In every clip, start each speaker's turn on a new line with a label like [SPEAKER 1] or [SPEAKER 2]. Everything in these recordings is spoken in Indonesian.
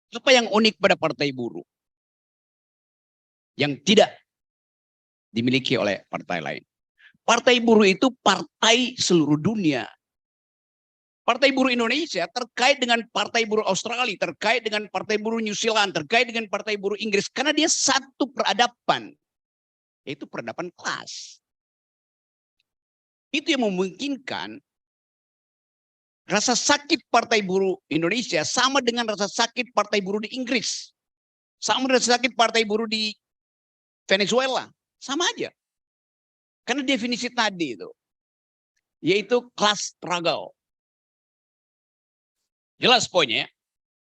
[SPEAKER 1] Apa yang unik pada partai buruh yang tidak dimiliki oleh partai lain? Partai buruh itu partai seluruh dunia. Partai buruh Indonesia terkait dengan partai buruh Australia, terkait dengan partai buruh New Zealand, terkait dengan partai buruh Inggris. Karena dia satu peradaban, yaitu peradaban kelas. Itu yang memungkinkan rasa sakit partai buruh Indonesia sama dengan rasa sakit partai buruh di Inggris. Sama dengan rasa sakit partai buruh di Venezuela. Sama aja. Karena definisi tadi itu, yaitu class struggle. Jelas poinnya.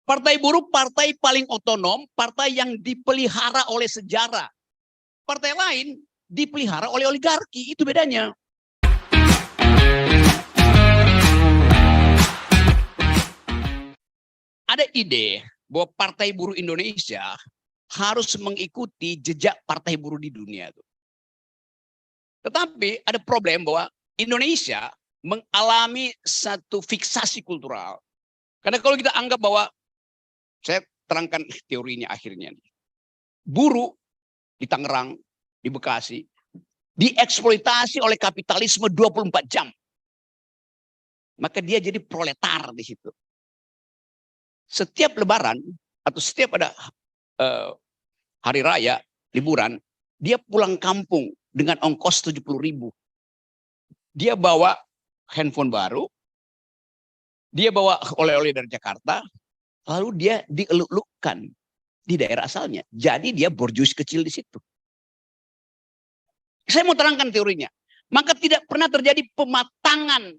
[SPEAKER 1] Partai buruh partai paling otonom, partai yang dipelihara oleh sejarah. Partai lain dipelihara oleh oligarki, itu bedanya. Ada ide bahwa Partai Buruh Indonesia harus mengikuti jejak partai buruh di dunia. Tetapi ada problem bahwa Indonesia mengalami satu fiksasi kultural. Karena kalau kita anggap bahwa, saya terangkan teorinya akhirnya. Buruh di Tangerang, di Bekasi, dieksploitasi oleh kapitalisme 24 jam. Maka dia jadi proletar di situ. Setiap lebaran, atau setiap ada hari raya, liburan, dia pulang kampung dengan ongkos 70.000. Dia bawa handphone baru, dia bawa oleh-oleh dari Jakarta, lalu dia dieluk-elukkan di daerah asalnya. Jadi dia borjuis kecil di situ. Saya mau terangkan teorinya. Maka tidak pernah terjadi pematangan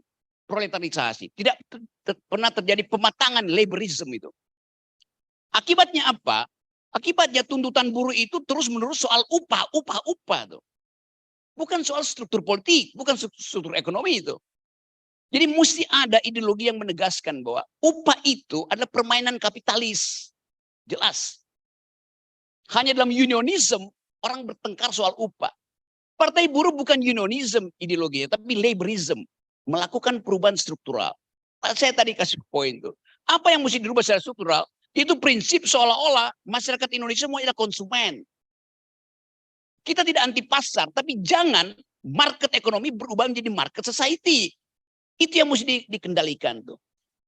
[SPEAKER 1] proletarisasi. Tidak pernah terjadi pematangan laborism itu. Akibatnya apa? Akibatnya tuntutan buruh itu terus-menerus soal upah. Tuh. Bukan soal struktur politik, bukan struktur ekonomi itu. Jadi mesti ada ideologi yang menegaskan bahwa upah itu adalah permainan kapitalis. Jelas. Hanya dalam unionism orang bertengkar soal upah. Partai buruh bukan unionism ideologinya, tapi laborism. Melakukan perubahan struktural. Saya tadi kasih poin itu. Apa yang mesti dirubah secara struktural? Itu prinsip seolah-olah masyarakat Indonesia semua adalah konsumen. Kita tidak anti pasar, tapi jangan market ekonomi berubah menjadi market society. Itu yang mesti dikendalikan tuh.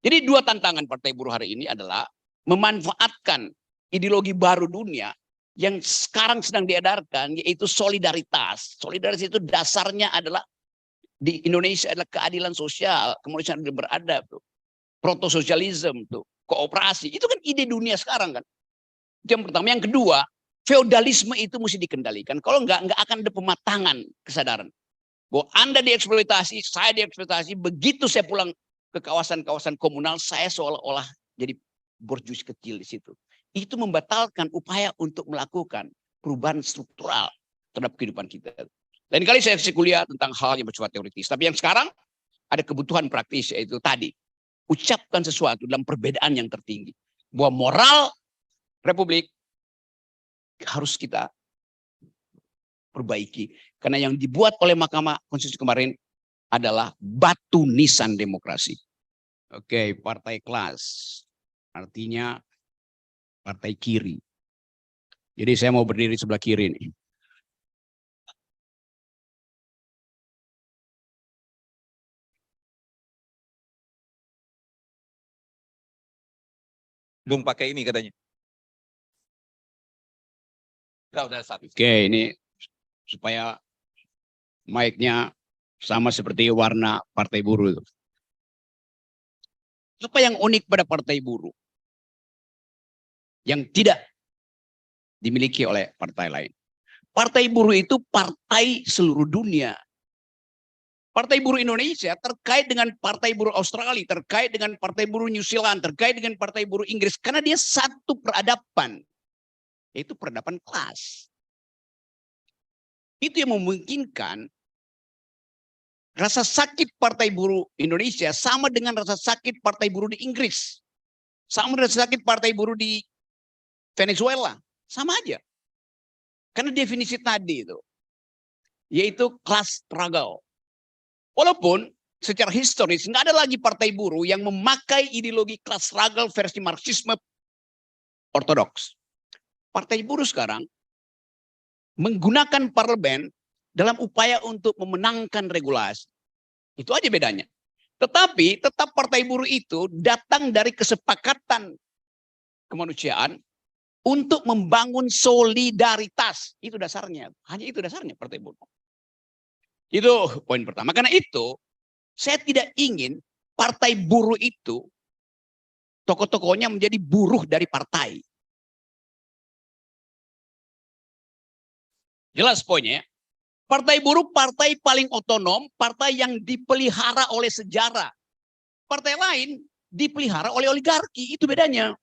[SPEAKER 1] Jadi dua tantangan partai buruh hari ini adalah memanfaatkan ideologi baru dunia yang sekarang sedang diedarkan, yaitu solidaritas. Solidaritas itu dasarnya adalah di Indonesia adalah keadilan sosial, kemanusiaan beradab tuh. Protososialisme tuh, kooperasi. Itu kan ide dunia sekarang kan. Itu yang pertama. Yang kedua, feodalisme itu mesti dikendalikan. Kalau enggak akan ada pematangan kesadaran. Bahwa Anda dieksploitasi, saya dieksploitasi, begitu saya pulang ke kawasan-kawasan komunal, saya seolah-olah jadi borjuis kecil di situ. Itu membatalkan upaya untuk melakukan perubahan struktural terhadap kehidupan kita. Lain kali saya kuliah tentang hal yang bersifat teoritis. Tapi yang sekarang ada kebutuhan praktis, yaitu tadi. Ucapkan sesuatu dalam perbedaan yang tertinggi. Bahwa moral Republik harus kita perbaiki. Karena yang dibuat oleh Mahkamah Konstitusi kemarin adalah batu nisan demokrasi. Oke, partai kelas. Artinya partai kiri. Jadi saya mau berdiri sebelah kiri nih.
[SPEAKER 2] Belum pakai ini katanya. Udah satu.
[SPEAKER 1] Oke, ini supaya mic-nya sama seperti warna partai buruh itu. Apa yang unik pada partai buruh yang tidak dimiliki oleh partai lain? Partai buruh itu partai seluruh dunia. Partai buruh Indonesia terkait dengan partai buruh Australia, terkait dengan partai buruh New Zealand, terkait dengan partai buruh Inggris. Karena dia satu peradaban, yaitu peradaban kelas. Itu yang memungkinkan rasa sakit partai buruh Indonesia sama dengan rasa sakit partai buruh di Inggris. Sama dengan rasa sakit partai buruh di Venezuela. Sama aja. Karena definisi tadi itu, yaitu class struggle. Walaupun secara historis nggak ada lagi partai buruh yang memakai ideologi class struggle versi Marxisme ortodoks. Partai buruh sekarang menggunakan parlemen dalam upaya untuk memenangkan regulasi. Itu aja bedanya. Tetapi tetap partai buruh itu datang dari kesepakatan kemanusiaan untuk membangun solidaritas. Itu dasarnya. Hanya itu dasarnya partai buruh. Itu poin pertama. Karena itu saya tidak ingin partai buruh itu tokoh-tokohnya menjadi buruh dari partai. Jelas poinnya ya. Partai buruh partai paling otonom, partai yang dipelihara oleh sejarah. Partai lain dipelihara oleh oligarki, itu bedanya.